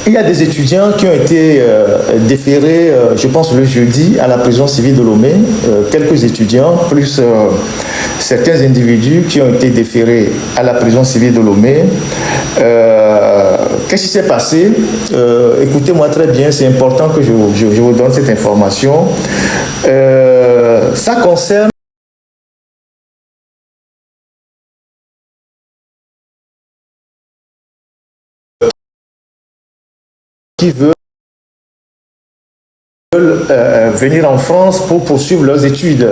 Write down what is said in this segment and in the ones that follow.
Il y a des étudiants qui ont été déférés, je pense le jeudi, à la prison civile de Lomé. Quelques étudiants, plus certains individus qui ont été déférés à la prison civile de Lomé. Qu'est-ce qui s'est passé? Écoutez-moi très bien, c'est important que je vous donne cette information. Ça concerne qui veulent venir en France pour poursuivre leurs études,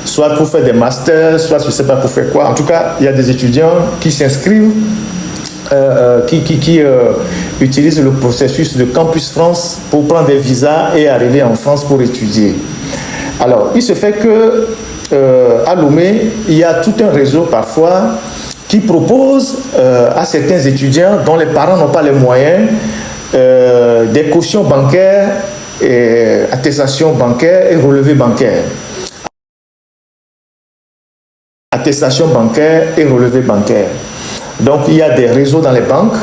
soit pour faire des masters, soit je ne sais pas pour faire quoi. En tout cas, il y a des étudiants qui s'inscrivent, qui utilisent le processus de Campus France pour prendre des visas et arriver en France pour étudier. Alors, il se fait que à Lomé, il y a tout un réseau parfois qui propose à certains étudiants dont les parents n'ont pas les moyens des cautions bancaires, et attestations bancaires et relevés bancaires. Attestations bancaires et relevés bancaires. Donc il y a des réseaux dans les banques,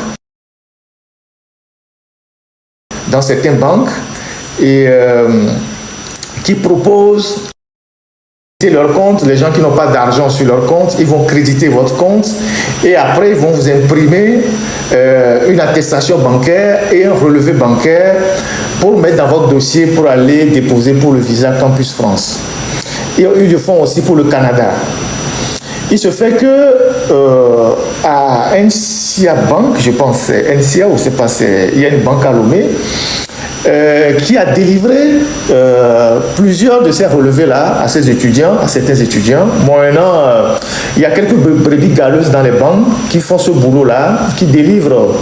dans certaines banques, et qui proposent leur compte. Les gens qui n'ont pas d'argent sur leur compte, ils vont créditer votre compte et après ils vont vous imprimer une attestation bancaire et un relevé bancaire pour mettre dans votre dossier pour aller déposer pour le visa Campus France. Et ils le font aussi pour le Canada. Il se fait que à NCIA Bank, je pense, c'est NCIA ou c'est pas, il y a une banque à Lomé, qui a délivré plusieurs de ces relevés-là à ces étudiants, à certains étudiants. Moyennant, il y a quelques brebis galeuses dans les banques qui font ce boulot-là, qui délivrent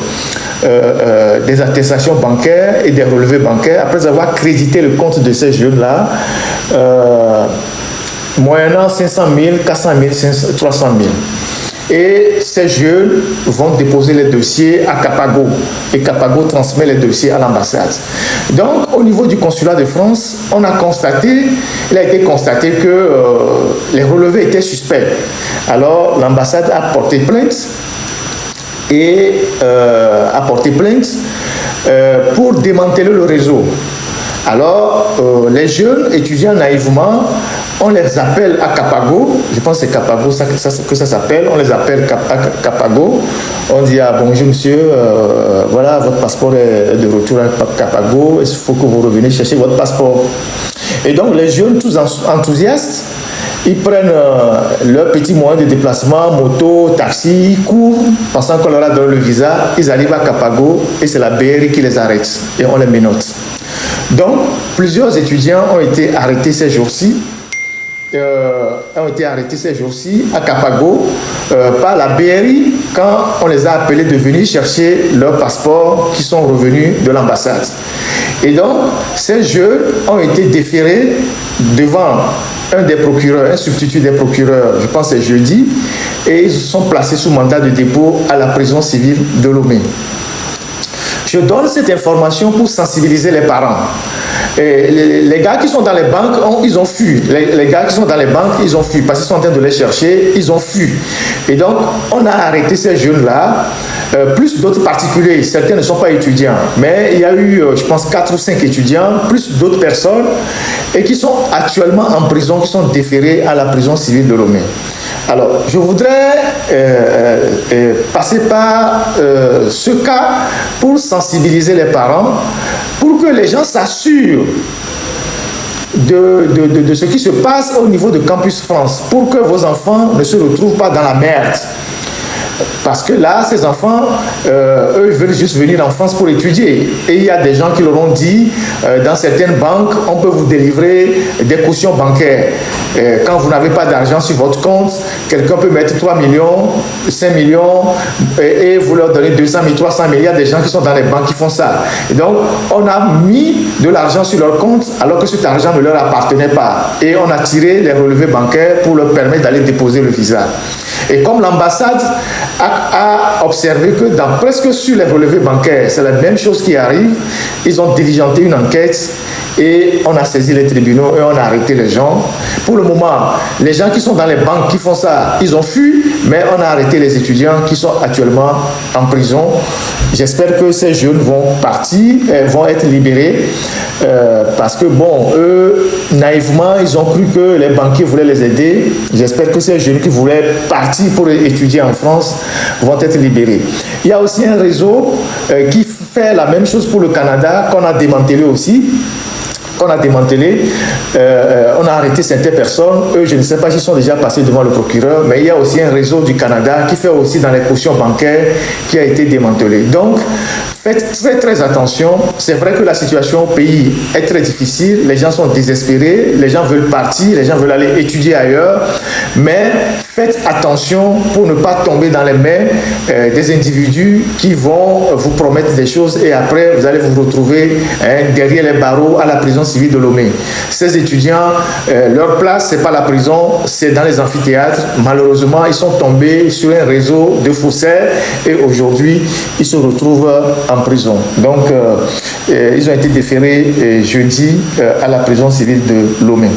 des attestations bancaires et des relevés bancaires après avoir crédité le compte de ces jeunes-là, moyennant 500 000, 400 000, 300 000. Et ces jeunes vont déposer les dossiers à Capago et Capago transmet les dossiers à l'ambassade. Donc au niveau du consulat de France, il a été constaté que les relevés étaient suspects. Alors l'ambassade a porté plainte pour démanteler le réseau. Alors les jeunes étudiants naïvement, on les appelle à Capago, je pense que c'est Capago que ça s'appelle, on les appelle à Capago, on dit ah, bonjour monsieur, voilà votre passeport est de retour à Capago, il faut que vous reveniez chercher votre passeport. Et donc les jeunes tous enthousiastes, ils prennent leur petit moyen de déplacement, moto, taxi, ils courent, pensant qu'on leur a donné le visa, ils arrivent à Capago et c'est la BRI qui les arrête et on les menotte. Donc plusieurs étudiants ont été arrêtés ces jours-ci, à Capago par la BRI quand on les a appelés de venir chercher leurs passeports qui sont revenus de l'ambassade. Et donc, ces jeunes ont été déférés devant un des procureurs, un substitut des procureurs, je pense que c'est jeudi, et ils sont placés sous mandat de dépôt à la prison civile de Lomé. Je donne cette information pour sensibiliser les parents. Et les gars qui sont dans les banques, ils ont fui. Les gars qui sont dans les banques, ils ont fui parce qu'ils sont en train de les chercher, ils ont fui. Et donc, on a arrêté ces jeunes-là, plus d'autres particuliers. Certains ne sont pas étudiants, mais il y a eu, je pense, 4 ou 5 étudiants, plus d'autres personnes, et qui sont actuellement en prison, qui sont déférés à la prison civile de Lomé. Alors, je voudrais passer par ce cas pour sensibiliser les parents, pour que les gens s'assurent de ce qui se passe au niveau de Campus France, pour que vos enfants ne se retrouvent pas dans la merde. Parce que là, ces enfants, eux, ils veulent juste venir en France pour étudier. Et il y a des gens qui leur ont dit, dans certaines banques, on peut vous délivrer des cautions bancaires. Quand vous n'avez pas d'argent sur votre compte, quelqu'un peut mettre 3 millions, 5 millions, et vous leur donnez 200 000, 300 000. Il y a des gens qui sont dans les banques qui font ça. Et donc, on a mis de l'argent sur leur compte, alors que cet argent ne leur appartenait pas. Et on a tiré les relevés bancaires pour leur permettre d'aller déposer le visa. Et comme l'ambassade a observé que presque sur les relevés bancaires, c'est la même chose qui arrive, ils ont diligenté une enquête et on a saisi les tribunaux et on a arrêté les gens. Pour le moment, les gens qui sont dans les banques qui font ça, ils ont fui, mais on a arrêté les étudiants qui sont actuellement en prison. J'espère que ces jeunes vont partir, vont être libérés, parce que bon, eux, naïvement, ils ont cru que les banquiers voulaient les aider. J'espère que ces jeunes qui voulaient partir pour étudier en France vont être libérés. Il y a aussi un réseau qui fait la même chose pour le Canada, qu'on a démantelé aussi. On a arrêté certaines personnes. Eux, je ne sais pas s'ils sont déjà passés devant le procureur, mais il y a aussi un réseau du Canada qui fait aussi dans les cautions bancaires qui a été démantelé. Donc, faites très attention. C'est vrai que la situation au pays est très difficile. Les gens sont désespérés, les gens veulent partir, les gens veulent aller étudier ailleurs, mais faites attention pour ne pas tomber dans les mains des individus qui vont vous promettre des choses et après, vous allez vous retrouver derrière les barreaux à la prison civile de Lomé. Ces étudiants, leur place, c'est pas la prison, c'est dans les amphithéâtres. Malheureusement, ils sont tombés sur un réseau de faussaires et aujourd'hui, ils se retrouvent en prison. Donc, ils ont été déférés jeudi à la prison civile de Lomé.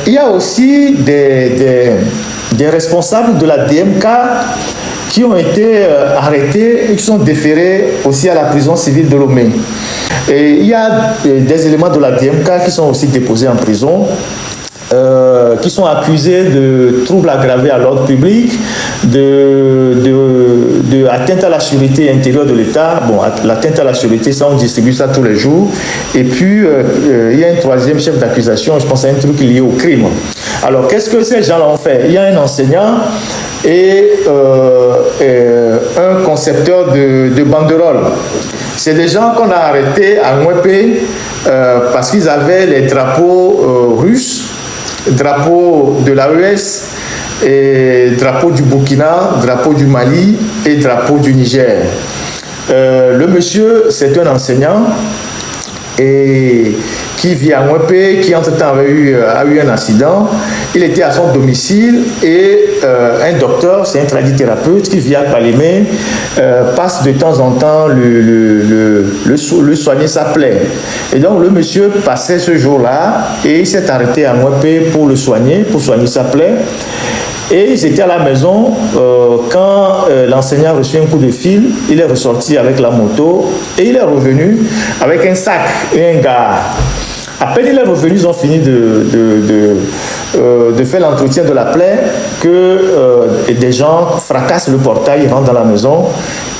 Il y a aussi des responsables de la DMK qui ont été arrêtés et qui sont déférés aussi à la prison civile de Lomé. Et il y a des éléments de la DMK qui sont aussi déposés en prison, qui sont accusés de troubles aggravés à l'ordre public, de atteinte à la sécurité intérieure de l'État. Bon, l'atteinte à la sécurité, ça, on distribue ça tous les jours. Et puis, il y a un troisième chef d'accusation, je pense à un truc lié au crime. Alors, qu'est-ce que ces gens-là ont fait? Il y a un enseignant et un concepteur de banderoles. C'est des gens qu'on a arrêtés à Mwepé parce qu'ils avaient les drapeaux russes, drapeaux de l'AES, et drapeaux du Burkina, drapeaux du Mali et drapeaux du Niger. Le monsieur, c'est un enseignant et qui vit à Mwepé, qui entre-temps a eu un accident. Il était à son domicile et un docteur, c'est un tradithérapeute qui vit à Palémé, passe de temps en temps le soigner sa plaie. Et donc le monsieur passait ce jour-là et il s'est arrêté à Mwepé pour le soigner, pour soigner sa plaie. Et ils étaient à la maison quand l'enseignant a reçu un coup de fil. Il est ressorti avec la moto et il est revenu avec un sac et un gars. À peine il est revenu, ils ont fini de faire l'entretien de la plaie que des gens fracassent le portail, ils rentrent dans la maison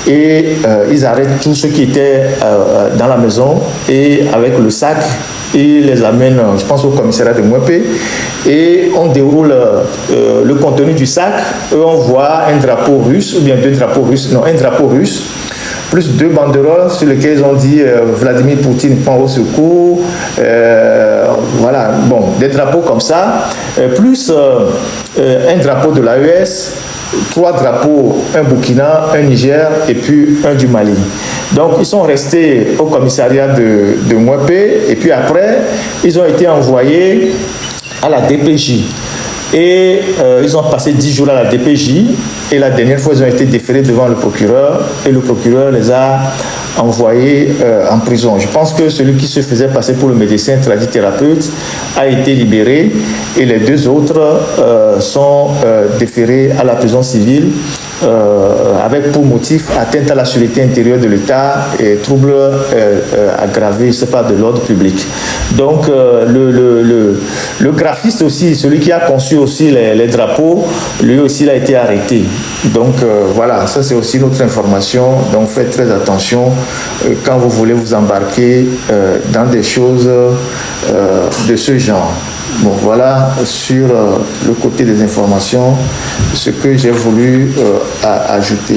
et ils arrêtent tous ceux qui étaient dans la maison et avec le sac, ils les amènent, je pense, au commissariat de Mwepé et on déroule le contenu du sac et on voit un drapeau russe, ou bien deux drapeaux russes, non, un drapeau russe, plus deux banderoles sur lesquelles ils ont dit Vladimir Poutine prend au secours, voilà, bon, des drapeaux comme ça, plus un drapeau de l'AES, trois drapeaux, un Burkina, un Niger et puis un du Mali. Donc ils sont restés au commissariat de Mwepé et puis après ils ont été envoyés à la DPJ. Et ils ont passé 10 jours à la DPJ et la dernière fois ils ont été déférés devant le procureur et le procureur les a envoyés en prison. Je pense que celui qui se faisait passer pour le médecin tradithérapeute a été libéré et les deux autres sont déférés à la prison civile avec pour motif atteinte à la sécurité intérieure de l'État et troubles aggravés, je ne sais pas, de l'ordre public. Donc le graphiste aussi, celui qui a conçu aussi les drapeaux, lui aussi il a été arrêté. Donc voilà, ça c'est aussi notre information. Donc faites très attention quand vous voulez vous embarquer dans des choses de ce genre. Bon, voilà sur le côté des informations ce que j'ai voulu ajouter.